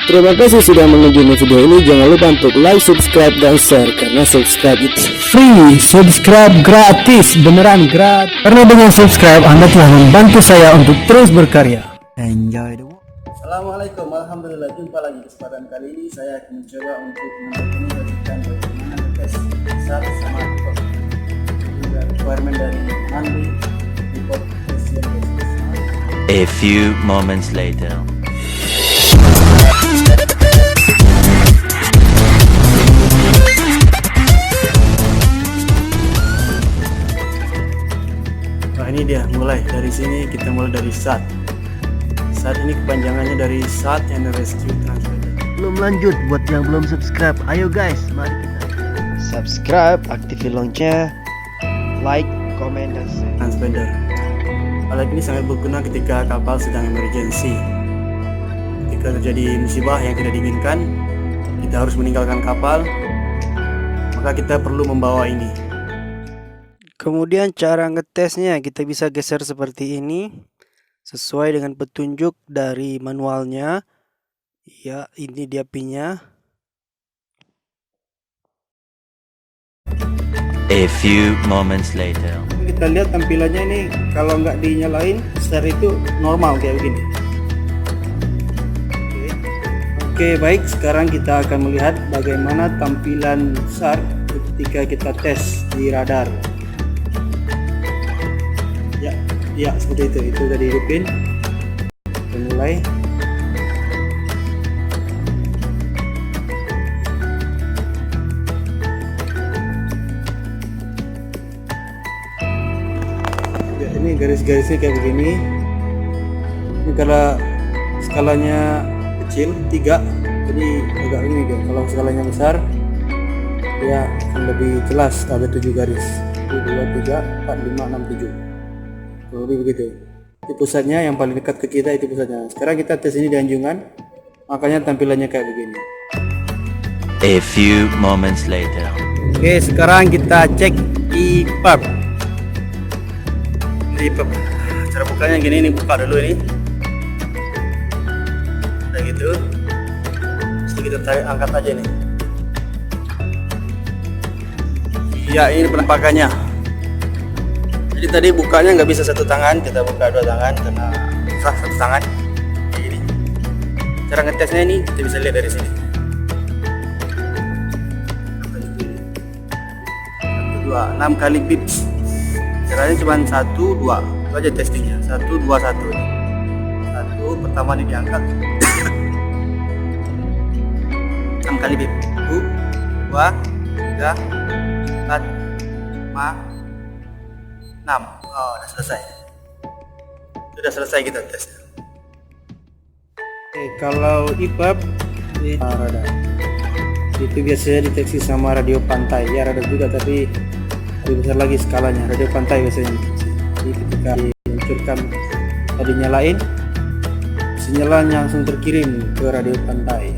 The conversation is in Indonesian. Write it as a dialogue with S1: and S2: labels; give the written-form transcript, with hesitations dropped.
S1: Terima kasih sudah mengunjungi video ini. Jangan lupa untuk like, subscribe, dan share. Karena subscribe itu free. Subscribe gratis. Beneran gratis. Karena dengan subscribe Anda telah membantu saya untuk terus berkarya. Enjoy the walk. Assalamualaikum, alhamdulillah. Jumpa lagi. Kesempatan kali ini saya akan mencoba untuk menunjukkan bagaimana tes besar sama requirement dari Mandy report question.
S2: A few moments later.
S1: Nah, ini dia, mulai dari sini. Kita mulai dari SAT. SAT ini kepanjangannya dari Search and Rescue Translator.
S3: Belum lanjut, buat yang belum subscribe, ayo guys, mari kita subscribe, aktifin loncengnya, like, komen, dan share.
S1: Transponder. Alat ini sangat berguna ketika kapal sedang emergency. Ketika terjadi musibah yang tidak diinginkan, kita harus meninggalkan kapal, maka kita perlu membawa ini. Kemudian cara ngetesnya, kita bisa geser seperti ini sesuai dengan petunjuk dari manualnya. Ya, ini dia pinnya.
S2: A few moments later.
S1: Kita lihat tampilannya ini, kalau nggak dinyalain start itu normal kayak begini. Oke, baik, sekarang kita akan melihat bagaimana tampilan SARK ketika kita tes di radar. Ya seperti itu udah dihidupin. Kita mulai. Ya, ini garis-garisnya kayak begini. Ini kalau skalanya kecil 3, jadi agak ini dia. Kalau skalanya besar dia akan lebih jelas, ada 7 garis. 1, 2, 3, 4, 5, 6, 7. Lebih begitu. Itu pusatnya, yang paling dekat ke kita itu pusatnya. Sekarang kita tes ini di anjungan, makanya tampilannya kayak begini.
S2: A few moments later.
S1: Oke, sekarang kita cek EPUB. EPUB. Cara bukanya gini, ini buka dulu ini. Kayak gitu. Terus kita tarik, angkat aja nih. Ya, ini penampakannya. Jadi tadi bukanya nggak bisa satu tangan, kita buka 2 tangan karena susah satu tangan. Kayak gini. Cara ngetesnya ini kita bisa lihat dari sini. 1, 2, 6 kali pips. Caranya cuma 1, 2. Itu aja testingnya. 1, 2, 1. 1 pertama ini diangkat. 6 kali pips. 1, 2, 3, 4, 5, 6. Oh, udah selesai. Sudah selesai kita tes. Oke, kalau EPUB radar itu biasanya deteksi sama radio pantai. Ya, radar juga tapi lebih besar lagi skalanya. Radio pantai biasanya deteksi. Jadi ketika diluncurkan tadi nyalain, sinyalnya langsung terkirim ke radio pantai.